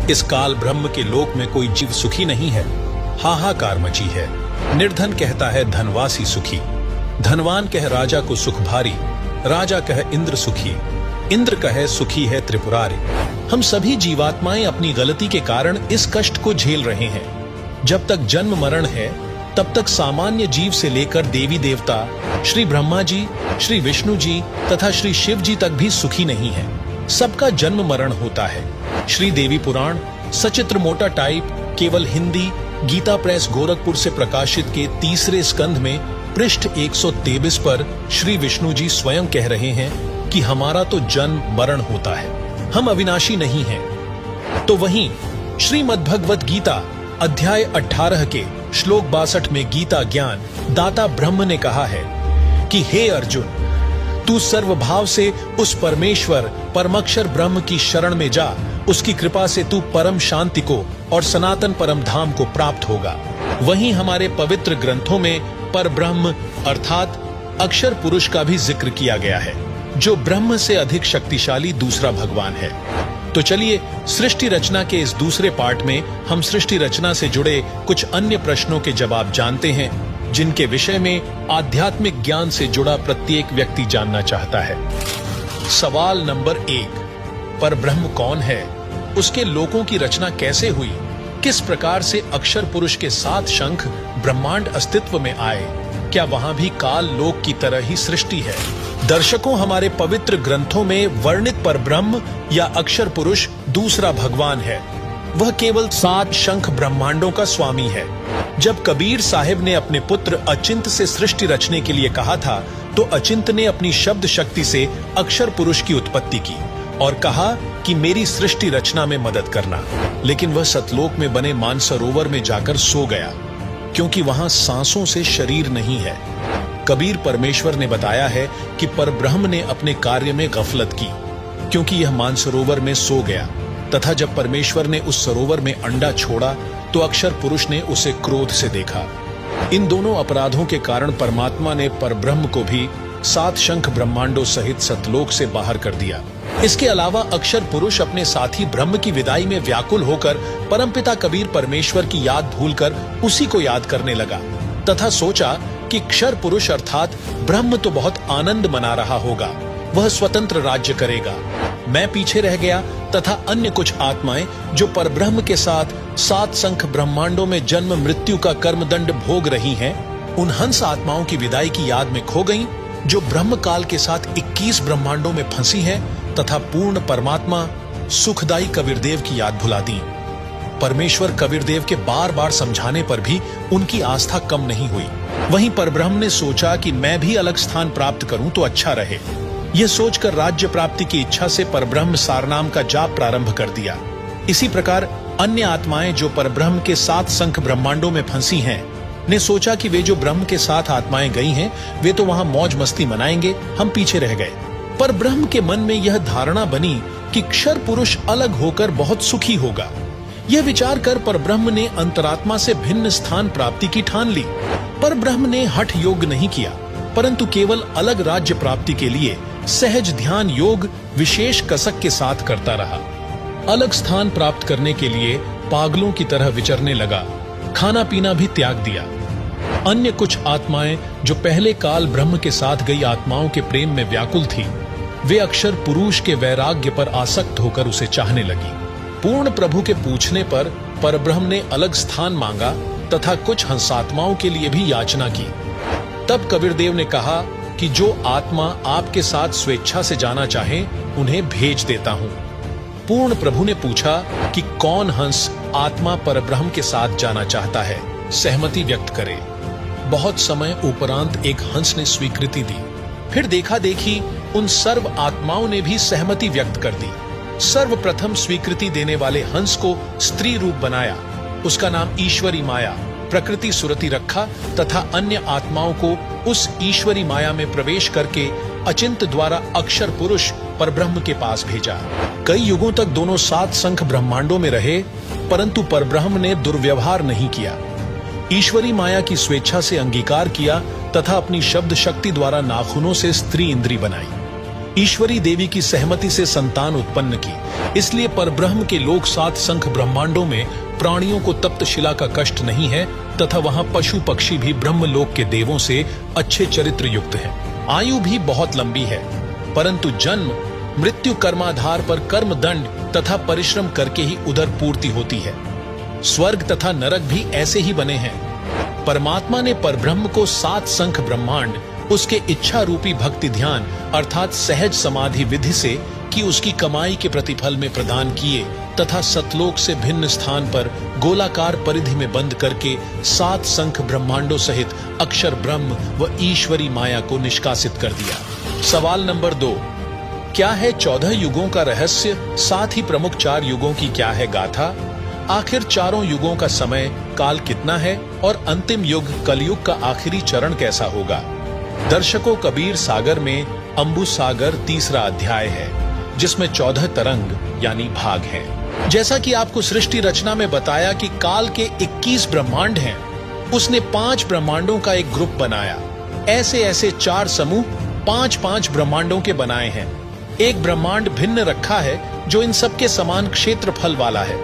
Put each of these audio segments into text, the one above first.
इस काल ब्रह्म के लोक में कोई जीव सुखी नहीं है। हाहाकार मची है। निर्धन कहता है धनवासी सुखी, धनवान कह राजा को सुख भारी, राजा कह इंद्र सुखी, इंद्र कहे सुखी है त्रिपुरारी। हम सभी जीवात्माएं अपनी गलती के कारण इस कष्ट को झेल रहे हैं। जब तक जन्म मरण है तब तक सामान्य जीव से लेकर देवी देवता, श्री ब्रह्मा जी, श्री विष्णु जी तथा श्री शिव जी तक भी सुखी नहीं है। सबका जन्म मरण होता है। श्री देवी पुराण सचित्र मोटा टाइप केवल हिंदी गीता प्रेस गोरखपुर से प्रकाशित के 3 स्कंध में पृष्ठ 123 पर श्री विष्णु जी स्वयं कह रहे हैं कि हमारा तो जन्म मरण होता है, हम अविनाशी नहीं हैं। तो वहीं श्रीमद् भगवत गीता अध्याय 18 के श्लोक 62 में गीता ज्ञान दाता ब्रह्म ने कहा है कि हे अर्जुन, तू सर्वभाव से उस परमेश्वर परमक्षर ब्रह्म की शरण में जा, उसकी कृपा से तू परम शांति को और सनातन परम धाम को प्राप्त होगा। वहीं हमारे पवित्र ग्रंथों में पर ब्रह्म अर्थात अक्षर पुरुष का भी जिक्र किया गया है, जो ब्रह्म से अधिक शक्तिशाली दूसरा भगवान है। तो चलिए सृष्टि रचना के इस दूसरे पार्ट में हम सृष्टि रचना से जुड़े कुछ अन्य प्रश्नों के जवाब जानते हैं, जिनके विषय में आध्यात्मिक ज्ञान से जुड़ा प्रत्येक व्यक्ति जानना चाहता है। सवाल नंबर 1, पर ब्रह्म कौन है? उसके लोकों की रचना कैसे हुई? किस प्रकार से अक्षर पुरुष के 7 शंख ब्रह्मांड अस्तित्व में आए? क्या वहां भी काल लोक की तरह ही सृष्टि है? दर्शकों, हमारे पवित्र ग्रंथों में वर्णित पर ब्रह्म या अक्षर पुरुष दूसरा भगवान है। वह केवल 7 शंख ब्रह्मांडों का स्वामी है। जब कबीर साहिब ने अपने पुत्र अचिंत से सृष्टि रचने के लिए कहा था, तो अचिंत ने अपनी शब्द शक्ति से अक्षर पुरुष की उत्पत्ति की और कहा कि मेरी सृष्टि रचना में मदद करना। लेकिन वह सतलोक में बने मानसरोवर में जाकर सो गया, क्योंकि वहां सांसों से शरीर नहीं है। कबीर परमेश्वर ने बताया है कि परब्रह्म ने अपने कार्य में गफलत की, क्योंकि यह मानसरोवर में सो गया, तथा जब परमेश्वर ने उस सरोवर में अंडा छोड़ा तो अक्षर पुरुष ने उसे क्रोध से देखा। इन दोनों अपराधों के कारण परमात्मा ने परब्रह्म को भी 7 शंख ब्रह्मांडों सहित सतलोक से बाहर कर दिया। इसके अलावा अक्षर पुरुष अपने साथी ब्रह्म की विदाई में व्याकुल होकर परमपिता कबीर परमेश्वर की याद भूलकर उसी को याद करने लगा, तथा सोचा कि क्षर पुरुष अर्थात ब्रह्म तो बहुत आनंद मना रहा होगा, वह स्वतंत्र राज्य करेगा। मैं पीछे रह गया तथा अन्य कुछ आत्माएं जो परब्रह्म के साथ 7 शंख ब्रह्मांडों में जन्म मृत्यु का कर्मदंड भोग रही हैं, उन हंस आत्माओं की विदाई की याद में खो गईं, जो ब्रह्म काल के साथ 21 ब्रह्मांडों में फंसी हैं, तथा पूर्ण परमात्मा सुखदायी कबीरदेव की याद भुला दी। परमेश्वर कबीरदेव के बार बार समझाने पर भी उनकी आस्था कम नहीं हुई। वहीं परब्रह्म ने सोचा कि मैं भी अलग स्थान प्राप्त करूं तो अच्छा रहे। यह सोचकर राज्य प्राप्ति की इच्छा से परब्रह्म सारनाम का जाप प्रारंभ कर दिया। इसी प्रकार अन्य आत्माएं जो परब्रह्म के 7 शंख ब्रह्मांडों में फंसी हैं, ने सोचा कि वे जो ब्रह्म के साथ आत्माएं गई हैं, वे तो वहां मौज मस्ती मनाएंगे, हम पीछे रह गए। पर ब्रह्म के मन में यह धारणा बनी कि क्षर पुरुष अलग होकर बहुत सुखी होगा। यह विचार कर परब्रह्म ने अंतरात्मा से भिन्न स्थान प्राप्ति की ठान ली। पर ब्रह्म ने हठ योग नहीं किया, परंतु केवल अलग राज्य प्राप्ति के लिए सहज ध्यान योग विशेष कसक के साथ करता रहा। अलग स्थान प्राप्त करने के लिए पागलों की तरह विचरने लगा, खाना पीना भी त्याग दिया। अन्य कुछ आत्माएं जो पहले काल ब्रह्म के साथ गई आत्माओं के प्रेम में व्याकुल थी, वे अक्षर पुरुष के वैराग्य पर आसक्त होकर उसे चाहने लगी। पूर्ण प्रभु के पूछने पर परब्रह्म ने अलग स्थान मांगा तथा कुछ हंसात्माओं के लिए भी याचना की। तब कबीरदेव ने कहा कि जो आत्मा आपके साथ स्वेच्छा से जाना चाहे, उन्हें भेज देता हूं। पूर्ण प्रभु ने पूछा कि कौन हंस आत्मा परब्रह्म के साथ जाना चाहता है, सहमति व्यक्त करे। बहुत समय उपरांत एक हंस ने स्वीकृति दी। फिर देखा देखी उन सर्व आत्माओं ने भी सहमति व्यक्त कर दी। सर्वप्रथम स्वीकृति देने वाले हंस को स्त्री रूप बनाया, उसका नाम ईश्वरी माया प्रकृति सुरति रखा तथा अन्य आत्माओं को उस ईश्वरी माया में प्रवेश करके अचिंत द्वारा अक्षर पुरुष परब्रह्म के पास भेजा। कई युगों तक दोनों 7 शंख ब्रह्मांडों में रहे, परंतु परब्रह्म ने दुर्व्यवहार नहीं किया। ईश्वरी माया की स्वेच्छा से अंगीकार किया तथा अपनी शब्द शक्ति द्वारा नाखूनों से स्त्री इंद्री बनाई। ईश्वरी देवी की सहमति से संतान उत्पन्न की। इसलिए परब्रह्म के लोक 7 संख ब्रह्मांडों में प्राणियों को तप्त शिला का कष्ट नहीं है तथा वहां पशु पक्षी भी ब्रह्मलोक के देवों से अच्छे चरित्र युक्त हैं। आयु भी बहुत लंबी है, परंतु जन्म मृत्यु कर्माधार पर कर्म दंड तथा परिश्रम करके ही उधर पूर्ति होती है। स्वर्ग तथा नरक भी ऐसे ही बने हैं। परमात्मा ने परब्रह्म को 7 संख ब्रह्मांड उसके इच्छा रूपी भक्ति ध्यान अर्थात सहज समाधि विधि से कि उसकी कमाई के प्रतिफल में प्रदान किए तथा सतलोक से भिन्न स्थान पर गोलाकार परिधि में बंद करके 7 संख ब्रह्मांडों सहित अक्षर ब्रह्म व ईश्वरी माया को निष्कासित कर दिया। सवाल नंबर 2, क्या है 14 युगों का रहस्य, साथ ही प्रमुख 4 युगों की क्या है गाथा? आखिर चारों युगों का समय काल कितना है और अंतिम युग कलयुग का आखिरी चरण कैसा होगा? दर्शकों, कबीर सागर में अंबु सागर 3रा अध्याय है, जिसमें 14 तरंग यानी भाग हैं। जैसा कि आपको सृष्टि रचना में बताया कि काल के 21 ब्रह्मांड हैं, उसने 5 ब्रह्मांडों का एक ग्रुप बनाया। ऐसे ऐसे 4 समूह 5-5 ब्रह्मांडों के बनाए हैं। एक ब्रह्मांड भिन्न रखा है जो इन सबके समान क्षेत्रफल वाला है।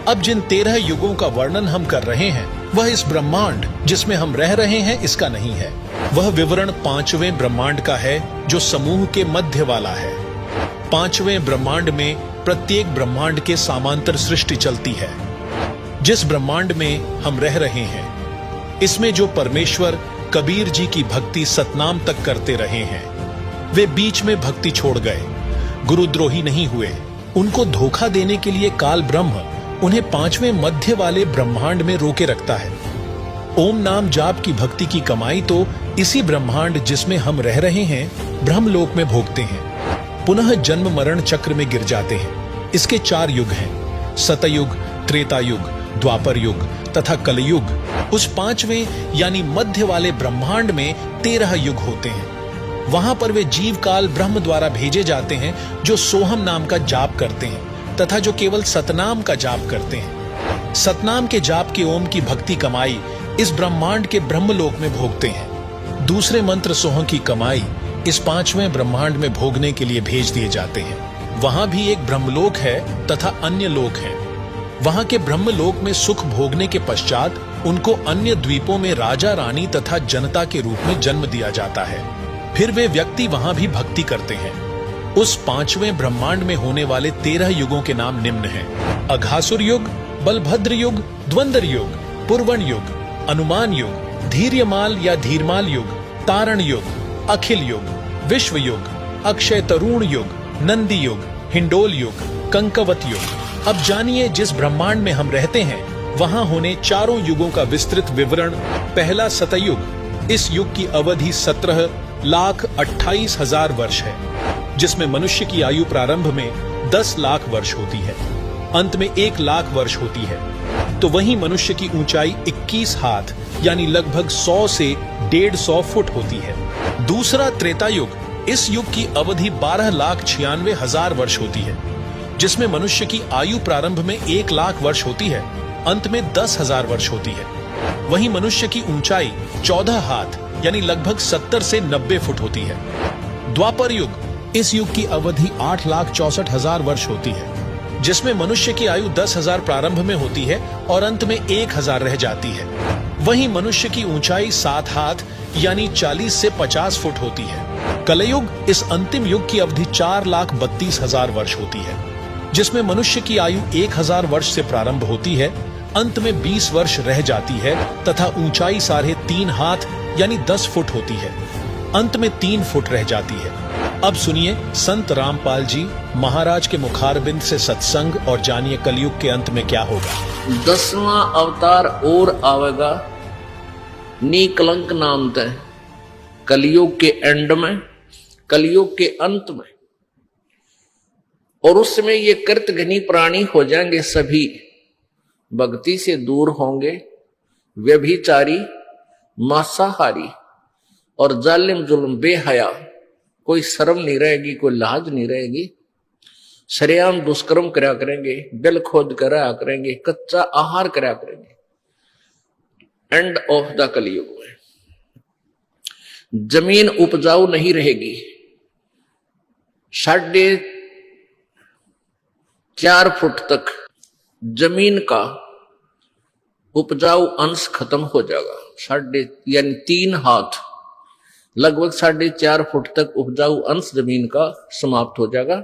अब जिन 13 युगों का वर्णन हम कर रहे हैं वह इस ब्रह्मांड जिसमें हम रह रहे हैं इसका नहीं है। वह विवरण 5वें ब्रह्मांड का है जो समूह के मध्य वाला है। 5वें ब्रह्मांड में प्रत्येक ब्रह्मांड के समांतर सृष्टि चलती है। जिस ब्रह्मांड में हम रह रहे हैं इसमें जो परमेश्वर कबीर जी की भक्ति सतनाम तक करते रहे हैं, वे बीच में भक्ति छोड़ गए, गुरुद्रोही नहीं हुए। उनको धोखा देने के लिए काल ब्रह्म उन्हें 5वें मध्य वाले ब्रह्मांड में रोके रखता है। ओम नाम जाप की भक्ति की कमाई तो इसी ब्रह्मांड जिसमें हम रह रहे हैं ब्रह्मलोक में भोगते हैं। पुनः जन्म मरण चक्र में गिर जाते हैं। इसके 4 युग हैं, सतयुग, त्रेता युग, द्वापर युग तथा कलयुग। उस 5वें यानी मध्य वाले ब्रह्मांड में 13 युग होते हैं। वहां पर वे जीव काल ब्रह्म द्वारा भेजे जाते हैं जो सोहम नाम का जाप करते हैं तथा जो केवल सतनाम का जाप करते हैं। सतनाम के जाप के ओम की भक्ति कमाई इस ब्रह्मांड के ब्रह्मलोक में भोगते हैं। दूसरे मंत्र सोह की कमाई इस 5वें ब्रह्मांड में भोगने के लिए भेज दिए जाते हैं। वहां भी एक ब्रह्मलोक है तथा अन्य लोक है। वहां के ब्रह्मलोक में सुख भोगने के पश्चात उनको अन्य द्वीपों में राजा रानी तथा जनता के रूप में जन्म दिया जाता है। फिर वे व्यक्ति वहां भी भक्ति करते हैं। उस 5वें ब्रह्मांड में होने वाले 13 युगों के नाम निम्न हैं: अघासुर युग, बलभद्र युग, द्वंद्व युग, पुरवन युग, अनुमान युग, धीर्यमाल या धीरमाल युग, तारण युग, अखिल युग, विश्व युग, अक्षय तरुण युग, नंदी युग, हिंडोल युग, कंकवत युग। अब जानिए जिस ब्रह्मांड में हम रहते हैं वहां होने चारों युगों का विस्तृत विवरण। पहला सतयुग। इस युग की अवधि 17,28,000 वर्ष है, जिसमें मनुष्य की आयु प्रारंभ में 10 लाख वर्ष होती है, अंत में 1 लाख वर्ष होती है। तो वहीं मनुष्य की ऊंचाई 21 हाथ यानी लगभग 100 से 150 फुट होती है। दूसरा त्रेता युग। इस युग की अवधि 12,96,000 वर्ष होती है, जिसमें मनुष्य की आयु प्रारंभ में 1 लाख वर्ष होती है, अंत में 10,000 वर्ष होती है। वहीं मनुष्य की ऊंचाई 14 हाथ यानी लगभग 70 से 90 फुट होती है। द्वापर युग। इस युग की अवधि 8,64,000 वर्ष होती है, जिसमें मनुष्य की आयु 10,000 प्रारंभ में होती है और अंत में 1,000 रह जाती है। वहीं मनुष्य की ऊंचाई 7 हाथ यानी 40 से 50 फुट होती है। कलयुग। इस अंतिम युग की अवधि 4,32,000 वर्ष होती है, जिसमें मनुष्य की आयु 1,000 वर्ष से प्रारंभ होती है, अंत में 20 वर्ष रह जाती है तथा ऊंचाई 3.5 हाथ यानी 10 फुट होती है, अंत में 3 फुट रह जाती है। अब सुनिए संत रामपाल जी महाराज के मुखारबिंद से सत्संग और जानिए कलयुग के अंत में क्या होगा। 10वां अवतार और आवेगा निकलंक नाम तय, कलयुग के एंड में, कलयुग के अंत में। और उस समय ये कृतघ्नी प्राणी हो जाएंगे, सभी भक्ति से दूर होंगे, व्यभिचारी, मांसाहारी और जालिम जुल्म बेहया। कोई शर्म नहीं रहेगी, कोई लाज नहीं रहेगी। सरेआम दुष्कर्म करा करेंगे, बिल खोद करा करेंगे, कच्चा आहार करा करेंगे। एंड ऑफ द कलयुग में। जमीन उपजाऊ नहीं रहेगी, 4.5 फुट तक जमीन का उपजाऊ अंश खत्म हो जाएगा। यानी 3 हाथ, लगभग 4.5 फुट तक उपजाऊ अंश जमीन का समाप्त हो जाएगा।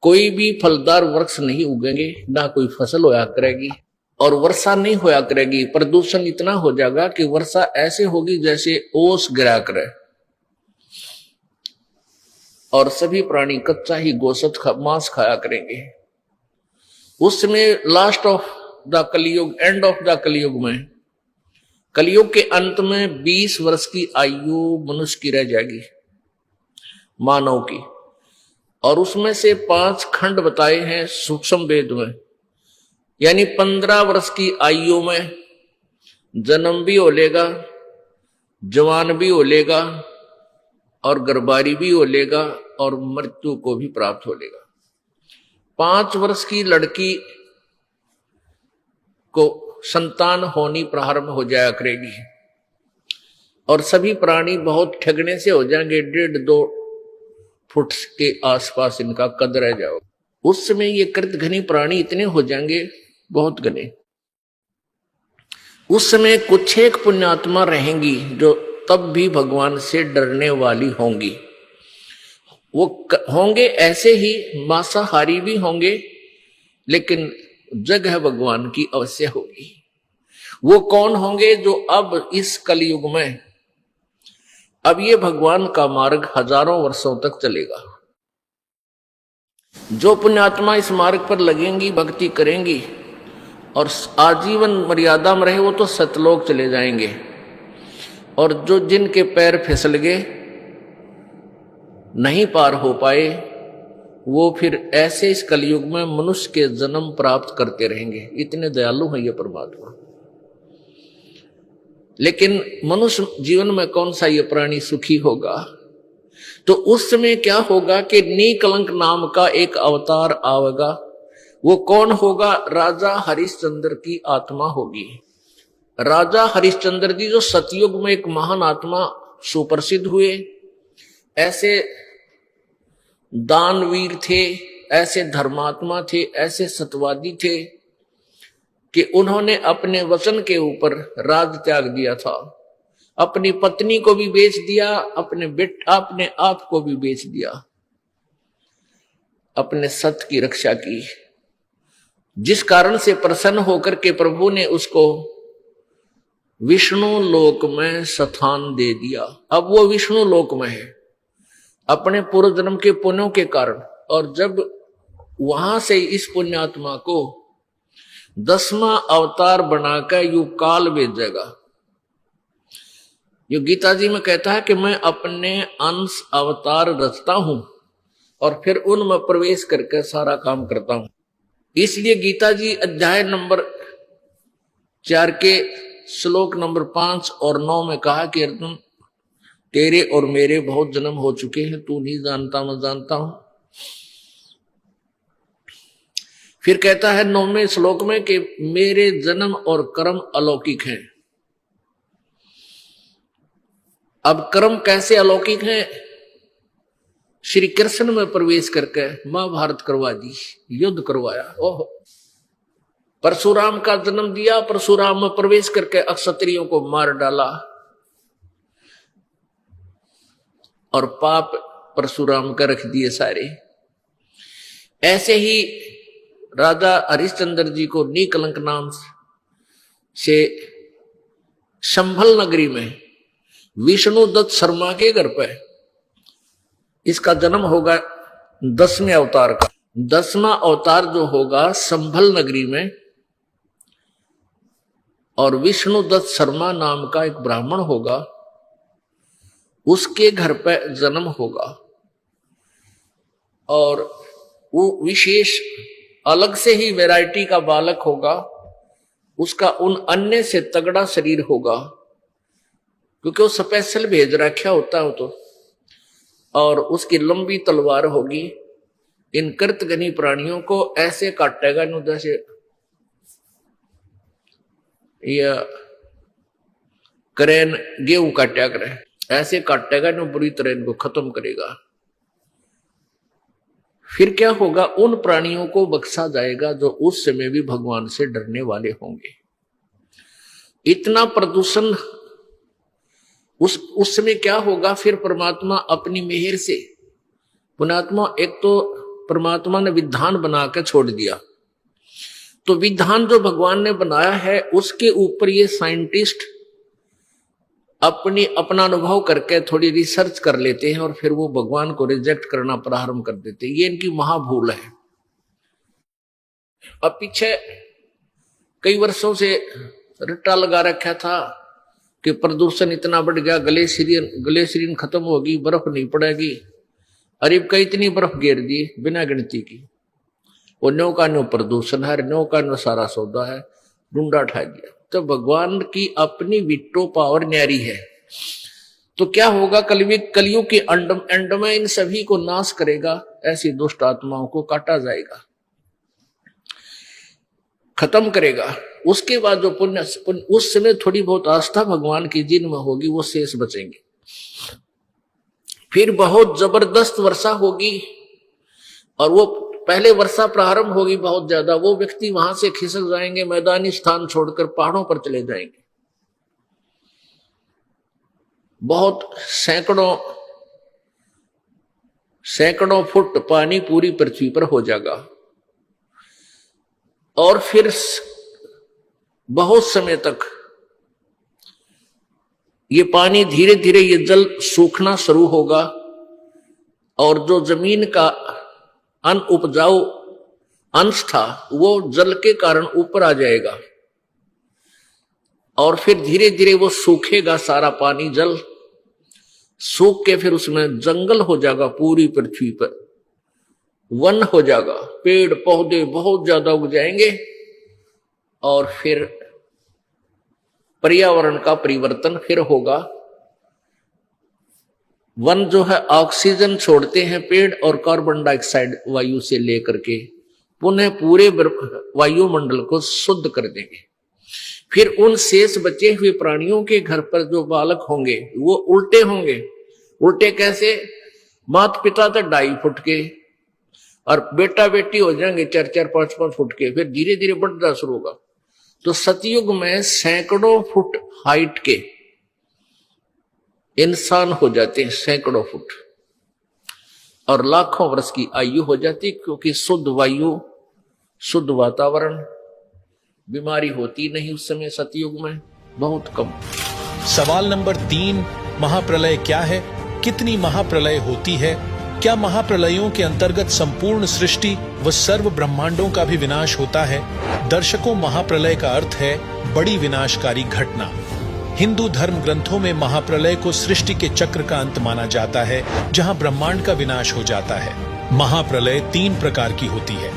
कोई भी फलदार वृक्ष नहीं उगेंगे, ना कोई फसल होया करेगी और वर्षा नहीं होया करेगी। प्रदूषण इतना हो जाएगा कि वर्षा ऐसे होगी जैसे ओस गिरा करे, और सभी प्राणी कच्चा ही गोश्त मांस खाया करेंगे। उस समय लास्ट ऑफ द कलयुग, एंड ऑफ द कलयुग में, कलयुग के अंत में 20 वर्ष की आयु मनुष्य की रह जाएगी, मानव की। और उसमें से 5 खंड बताए हैं सूक्ष्म वेद में, यानी 15 वर्ष की आयु में जन्म भी हो लेगा, जवान भी हो लेगा और गर्भारी भी हो लेगा और मृत्यु को भी प्राप्त हो लेगा। 5 वर्ष की लड़की को संतान होनी प्रारंभ हो जाया करेगी और सभी प्राणी बहुत ठगने से हो जाएंगे। 1.5-2 फुट के आसपास इनका कद रह जाओ। उस समय ये कृत घनी प्राणी इतने हो जाएंगे, बहुत घने। उस समय कुछ एक पुण्यात्मा रहेंगी जो तब भी भगवान से डरने वाली होंगी। वो होंगे ऐसे ही मांसाहारी भी होंगे, लेकिन जगह भगवान की अवश्य होगी। वो कौन होंगे? जो अब इस कलयुग में, अब ये भगवान का मार्ग हजारों वर्षों तक चलेगा। जो पुण्यात्मा इस मार्ग पर लगेंगी, भक्ति करेंगी और आजीवन मर्यादा में रहे, वो तो सतलोक चले जाएंगे। और जो जिनके पैर फिसल गए, नहीं पार हो पाए, वो फिर ऐसे इस कलयुग में मनुष्य के जन्म प्राप्त करते रहेंगे। इतने दयालु हैं ये परमात्मा। लेकिन मनुष्य जीवन में कौन सा ये प्राणी सुखी होगा? तो उस समय क्या होगा कि निकलंक नाम का एक अवतार आवेगा। वो कौन होगा? राजा हरिश्चंद्र की आत्मा होगी। राजा हरिश्चंद्र जी जो सतयुग में एक महान आत्मा सुप्रसिद्ध हुए, ऐसे दानवीर थे, ऐसे धर्मात्मा थे, ऐसे सत्यवादी थे कि उन्होंने अपने वचन के ऊपर राज त्याग दिया था। अपनी पत्नी को भी बेच दिया, अपने आप को भी बेच दिया, अपने सत्य की रक्षा की। जिस कारण से प्रसन्न होकर के प्रभु ने उसको विष्णु लोक में स्थान दे दिया। अब वो विष्णु लोक में है अपने पूर्व जन्म के पुण्यों के कारण। और जब वहां से इस पुण्यात्मा को 10वां अवतार बनाकर युग काल भेजेगा। जो गीता जी में कहता है कि मैं अपने अंश अवतार रचता हूं और फिर उनमें प्रवेश करके सारा काम करता हूं। इसलिए गीता जी अध्याय नंबर 4 के श्लोक नंबर 5 और 9 में कहा कि अर्जुन, तेरे और मेरे बहुत जन्म हो चुके हैं, तू नहीं जानता, मैं जानता हूं। फिर कहता है 9वें श्लोक में कि मेरे जन्म और कर्म अलौकिक हैं। अब कर्म कैसे अलौकिक हैं? श्री कृष्ण में प्रवेश करके महाभारत करवा दी, युद्ध करवाया। ओह, परशुराम का जन्म दिया, परशुराम में प्रवेश करके अक्षत्रियों को मार डाला और पाप परशुराम का रख दिए सारे। ऐसे ही राजा हरिश्चंद्र जी को निकलंक नाम से संभल नगरी में विष्णु दत्त शर्मा के घर पर इसका जन्म होगा 10वें अवतार का। 10वां अवतार जो होगा संभल नगरी में, और विष्णु दत्त शर्मा नाम का एक ब्राह्मण होगा, उसके घर पर जन्म होगा। और वो विशेष अलग से ही वैरायटी का बालक होगा। उसका उन अन्य से तगड़ा शरीर होगा, क्योंकि वो स्पेशल भेज रखा होता है तो। और उसकी लंबी तलवार होगी। इन कृतघ्नी प्राणियों को ऐसे काटेगा नु जैसे या करेन गेहूं काटा करे, ऐसे काटेगा नु बुरी तरह इनको खत्म करेगा। फिर क्या होगा, उन प्राणियों को बख्शा जाएगा जो उस समय भी भगवान से डरने वाले होंगे। इतना प्रदूषण उस समय क्या होगा, फिर परमात्मा अपनी मेहर से, पुण्यात्मा, एक तो परमात्मा ने विधान बना के छोड़ दिया, तो विधान जो भगवान ने बनाया है उसके ऊपर ये साइंटिस्ट अपना अनुभव करके थोड़ी रिसर्च कर लेते हैं और फिर वो भगवान को रिजेक्ट करना प्रारंभ कर देते हैं। ये इनकी महाभूल है। अब पीछे कई वर्षों से रट्टा लगा रखा था कि प्रदूषण इतना बढ़ गया, ग्लेशियन खत्म होगी, बर्फ नहीं पड़ेगी। अरे कई इतनी बर्फ गिर दी बिना गिनती की, वो नो का नो प्रदूषण है, नो का नो सारा सौदा है, डूंडा उठा दिया। तो भगवान की अपनी विट्टो पावर न्यारी है। तो क्या होगा, कलयुग के एंड में इन सभी को नाश करेगा, ऐसी दुष्ट आत्माओं को काटा जाएगा, खत्म करेगा। उसके बाद जो पुण्य उस समय थोड़ी बहुत आस्था भगवान की जिनमें होगी वो शेष बचेंगे। फिर बहुत जबरदस्त वर्षा होगी और वो पहले वर्षा प्रारंभ होगी बहुत ज्यादा, वो व्यक्ति वहां से खिसक जाएंगे, मैदानी स्थान छोड़कर पहाड़ों पर चले जाएंगे। बहुत सैकड़ों फुट पानी पूरी पृथ्वी पर हो जाएगा और फिर बहुत समय तक ये पानी धीरे धीरे ये जल सूखना शुरू होगा और जो जमीन का अनउपजाऊ अंश था वो जल के कारण ऊपर आ जाएगा और फिर धीरे धीरे वो सूखेगा, सारा पानी जल सूख के फिर उसमें जंगल हो जाएगा, पूरी पृथ्वी पर वन हो जाएगा, पेड़ पौधे बहुत ज्यादा उग जाएंगे और फिर पर्यावरण का परिवर्तन फिर होगा। वन जो है ऑक्सीजन छोड़ते हैं पेड़ और कार्बन डाइऑक्साइड वायु से लेकर के पुनः पूरे वायुमंडल को शुद्ध कर देंगे। फिर उन शेष बचे हुए प्राणियों के घर पर जो बालक होंगे वो उल्टे होंगे। उल्टे कैसे? माता पिता तो 2.5 फुट के और बेटा बेटी हो जाएंगे 4-4, 5-5 फुट के, फिर धीरे धीरे बढ़ना शुरू होगा। तो सतयुग में सैकड़ों फुट हाइट के इंसान हो जाते हैं, सैकड़ों फुट, और लाखों वर्ष की आयु हो जाती, क्योंकि शुद्ध वायु, शुद्ध वातावरण, बीमारी होती नहीं उस समय सतयुग में, बहुत कम। सवाल नंबर 3, महाप्रलय क्या है? कितनी महाप्रलय होती है? क्या महाप्रलयों के अंतर्गत संपूर्ण सृष्टि व सर्व ब्रह्मांडों का भी विनाश होता है? दर्शकों, महाप्रलय का अर्थ है बड़ी विनाशकारी घटना। हिंदू धर्म ग्रंथों में महाप्रलय को सृष्टि के चक्र का अंत माना जाता है, जहां ब्रह्मांड का विनाश हो जाता है। महाप्रलय 3 प्रकार की होती है।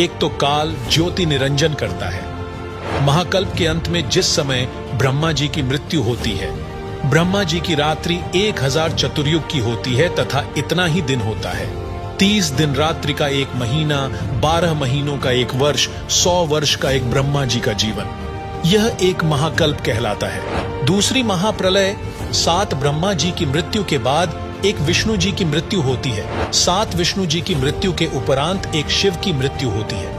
एक तो काल ज्योति निरंजन करता है। महाकल्प के अंत में जिस समय ब्रह्मा जी की मृत्यु होती है, ब्रह्मा जी की रात्रि 1000 चतुर्युग की होती है तथा इतना ही दिन होता है। 30 दिन रात्रि का 1 महीना, 12 महीनों का 1 वर्ष, 100 वर्ष का एक ब्रह्मा जी का जीवन, यह एक महाकल्प कहलाता है। दूसरी महाप्रलय 7 ब्रह्मा जी की मृत्यु के बाद एक विष्णु जी की मृत्यु होती है। 7 विष्णु जी की मृत्यु के उपरांत एक शिव की मृत्यु होती है।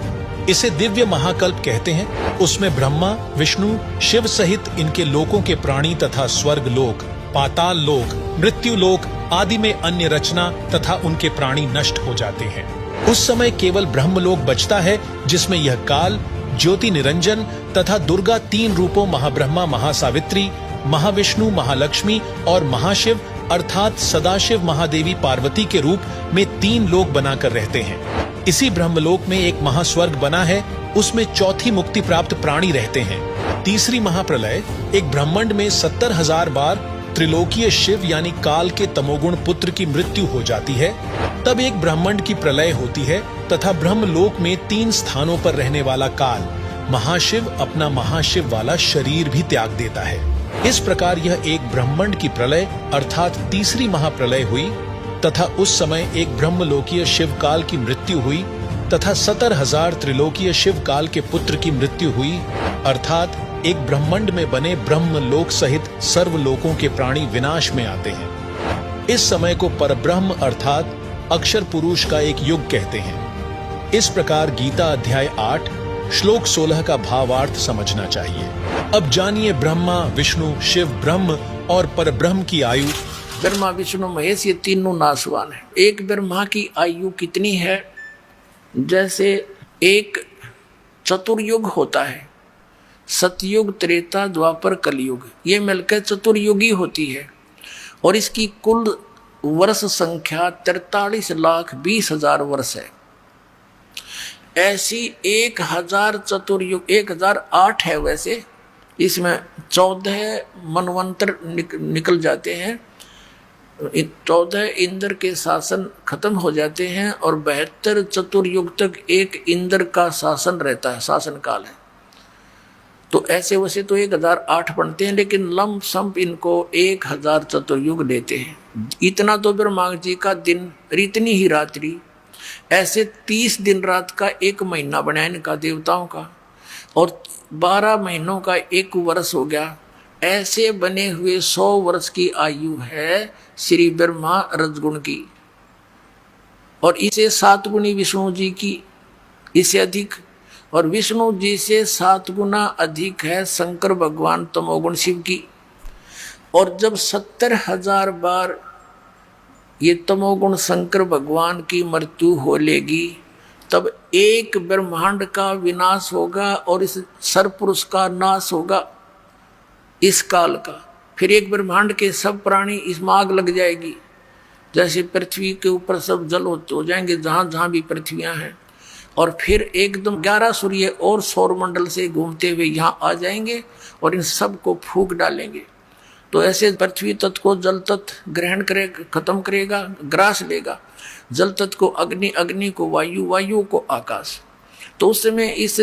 इसे दिव्य महाकल्प कहते हैं। उसमें ब्रह्मा, विष्णु, शिव सहित इनके लोकों के प्राणी तथा स्वर्ग लोक, पाताल लोक, मृत्यु लोक आदि में अन्य रचना तथा उनके प्राणी नष्ट हो जाते हैं। उस समय केवल ब्रह्मलोक बचता है, जिसमें यह काल, ज्योति निरंजन तथा दुर्गा 3 रूपों महाब्रह्मा, महासावित्री, महाविष्णु, महालक्ष्मी और महाशिव अर्थात सदाशिव महादेवी पार्वती के रूप में 3 लोक बनाकर रहते हैं। इसी ब्रह्मलोक में एक महास्वर्ग बना है, उसमें चौथी मुक्ति प्राप्त प्राणी रहते हैं। तीसरी महाप्रलय एक ब्रह्मांड में 70,000 बार त्रिलोकीय शिव यानी काल के तमोगुण पुत्र की मृत्यु हो जाती है। तब एक ब्रह्मांड की प्रलय होती है तथा ब्रह्मलोक में 3 स्थानों पर रहने वाला काल महाशिव अपना महाशिव वाला शरीर भी त्याग देता है। इस प्रकार यह एक ब्रह्मांड की प्रलय अर्थात तीसरी महाप्रलय हुई तथा उस समय एक ब्रह्मलोकीय शिव काल की मृत्यु हुई तथा 70,000 त्रिलोकीय शिव काल के पुत्र की मृत्यु हुई, अर्थात एक ब्रह्मांड में बने ब्रह्मलोक सहित सर्वलोकों के प्राणी विनाश में आते हैं। इस समय को परब्रह्म अर्थात अक्षर पुरुष का एक युग कहते हैं। इस प्रकार गीता अध्याय 8 श्लोक 16 का भावार्थ समझना चाहिए। अब जानिए ब्रह्मा, विष्णु, शिव, ब्रह्म और परब्रह्म की आयु। ब्रह्मा, विष्णु, महेश ये तीनों नासवान है। एक ब्रह्मा की आयु कितनी है? जैसे एक चतुर्युग होता है, सतयुग, त्रेता, द्वापर, कलयुग, ये मिलकर चतुर्युगी होती है और इसकी कुल वर्ष संख्या 43,20,000 वर्ष है। ऐसी 1000 चतुर्युग 1008 है। वैसे इसमें 14 मनवंतर निकल जाते हैं, 14 इंद्र के शासन खत्म हो जाते हैं और 72 चतुर्युग तक एक इंद्र का शासन रहता है, शासन काल है। तो ऐसे वैसे तो 1008 बनते हैं, लेकिन लंब संप इनको 1000 चतुर्युग देते हैं। इतना तो ब्रह्मा जी का दिन, इतनी ही रात्रि, ऐसे 30 दिन रात का एक महीना बनाया इनका देवताओं का, और 12 महीनों का एक वर्ष हो गया। ऐसे बने हुए 100 वर्ष की आयु है श्री ब्रह्मा रजगुण की, और इसे 7 गुणी विष्णु जी की, इससे अधिक, और विष्णु जी से 7 गुना अधिक है शंकर भगवान तमोगुण शिव की। और जब 70,000 बार ये तमोगुण शंकर भगवान की मृत्यु हो लेगी, तब एक ब्रह्मांड का विनाश होगा और इस सरपुरुष का नाश होगा इस काल का। फिर एक ब्रह्मांड के सब प्राणी इसमें आग लग जाएगी, जैसे पृथ्वी के ऊपर सब जल हो जाएंगे जहां जहां भी पृथ्वियां हैं, और फिर एकदम 11 सूर्य और सौरमंडल से घूमते हुए यहाँ आ जाएंगे और इन सब को फूंक डालेंगे। तो ऐसे पृथ्वी तत्व को जल तत्व ग्रहण करेगा, खत्म करेगा, ग्रास लेगा। जल तत्व को अग्नि, अग्नि को वायु, वायु को आकाश। तो उस समय इस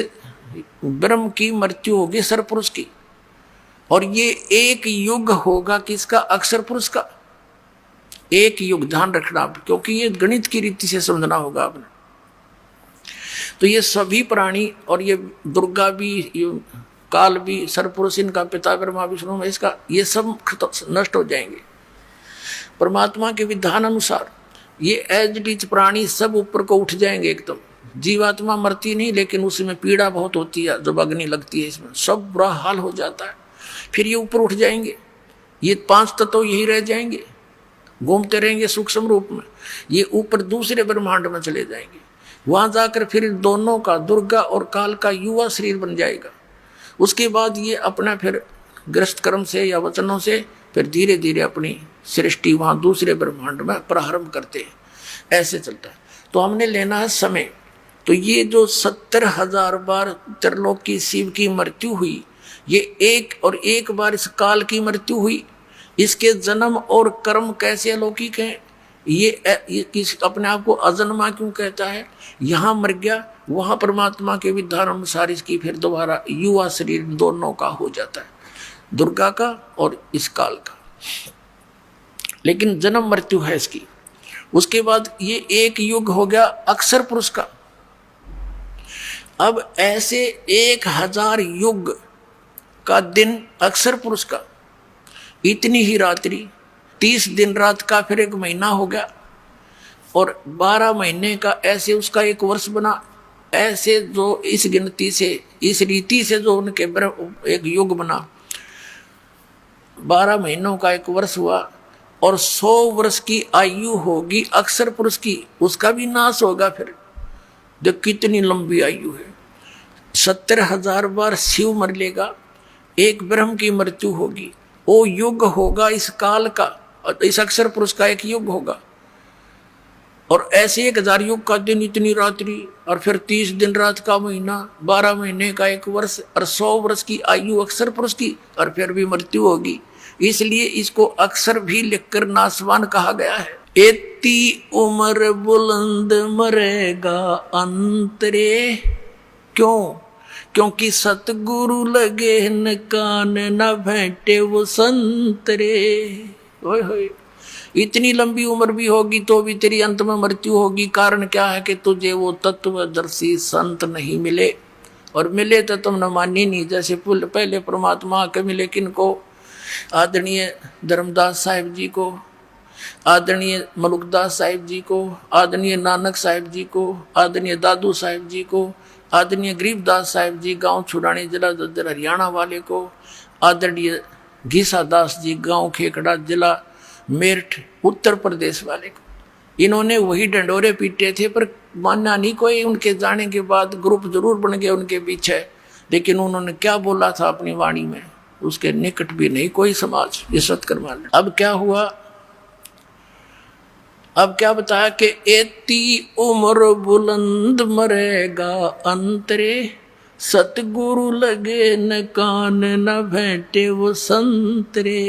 ब्रह्म की मृत्यु होगी सरपुरुष की, और ये एक युग होगा किसका? अक्षर पुरुष का। एक युग, ध्यान रखना, क्योंकि ये गणित की रीति से समझना होगा आपने। तो ये सभी प्राणी, और ये दुर्गा भी, ये काल भी, सरपुरुष, इनका पिता ब्रह्मा विष्णु में, इसका ये सब नष्ट हो जाएंगे। परमात्मा के विधान अनुसार ये एज प्राणी सब ऊपर को उठ जाएंगे एकदम। जीवात्मा मरती नहीं, लेकिन उसमें पीड़ा बहुत होती है जब अग्नि लगती है, इसमें सब बुरा हाल हो जाता है। फिर ये ऊपर उठ जाएंगे, ये 5 तत्व यही रह जाएंगे, घूमते रहेंगे सूक्ष्म रूप में। ये ऊपर दूसरे ब्रह्मांड में चले जाएंगे, वहां जाकर फिर दोनों का, दुर्गा और काल का युवा शरीर बन जाएगा। उसके बाद ये अपना फिर ग्रस्त कर्म से या वचनों से फिर धीरे धीरे अपनी सृष्टि वहां दूसरे ब्रह्मांड में प्रारंभ करते हैं। ऐसे चलता है। तो हमने लेना है समय। तो ये जो 70,000 बार त्रिलोक की शिव की मृत्यु हुई, ये एक बार इस काल की मृत्यु हुई। इसके जन्म और कर्म कैसे अलौकिक हैं। ये अपने आप को अजन्मा क्यों कहता है? यहाँ मर गया, वहां परमात्मा के विधान अनुसार इसकी फिर दोबारा युवा शरीर दोनों का हो जाता है, दुर्गा का और इस काल का। लेकिन जन्म मृत्यु है इसकी। उसके बाद ये एक युग हो गया अक्षर पुरुष का। अब ऐसे 1000 युग का दिन अक्षर पुरुष का, इतनी ही रात्रि, 30 दिन रात का फिर एक महीना हो गया, और 12 महीने का ऐसे उसका एक वर्ष बना। ऐसे जो इस गिनती से, इस रीति से जो उनके एक युग बना, 12 महीनों का एक वर्ष हुआ, और 100 वर्ष की आयु होगी अक्षर पुरुष की, उसका भी नाश होगा। फिर देख कितनी लंबी आयु है। 70,000 बार शिव मर लेगा, एक ब्रह्म की मृत्यु होगी, वो युग होगा इस काल का, और इस अक्षर पुरुष का एक युग होगा। और ऐसे 1000 युग का दिन, इतनी रात्रि, और फिर 30 दिन रात का महीना, 12 महीने का एक वर्ष, और 100 वर्ष की आयु अक्षर पुरुष की, और फिर भी मृत्यु होगी। इसलिए इसको अक्षर भी लिखकर नासवान कहा गया है। एती उम्र बुलंद मरेगा अंतरे, क्यों? क्योंकि सतगुरु लगे न कान, न भेंटे वो संतरे। ओए होए, इतनी लंबी उम्र भी होगी तो भी तेरी अंत में मृत्यु होगी। कारण क्या है कि तुझे वो तत्वदर्शी संत नहीं मिले, और मिले तो तुमने मानी नहीं। जैसे पहले परमात्मा के मिले किनको? आदरणीय धर्मदास साहिब जी को, आदरणीय मलुकदास साहिब जी को, आदरणीय नानक साहिब जी को, आदरणीय दादू साहिब जी को, आदरणीय गरीबदास साहिब जी गांव छुड़ानी जिला दद्दर हरियाणा वाले को, आदरणीय घीसा दास जी गांव खेकड़ा जिला मेरठ उत्तर प्रदेश वाले को। इन्होंने वही डंडोरे पीटे थे, पर मानना नहीं कोई। उनके जाने के बाद ग्रुप जरूर बन गए उनके पीछे, लेकिन उन्होंने क्या बोला था अपनी वाणी में, उसके निकट भी नहीं कोई समाज इज्जत करवा ले। अब क्या हुआ, अब क्या बताया कि एती उम्र बुलंद मरेगा अंतरे, सतगुरु लगे न कान न भेंटे वो संतरे।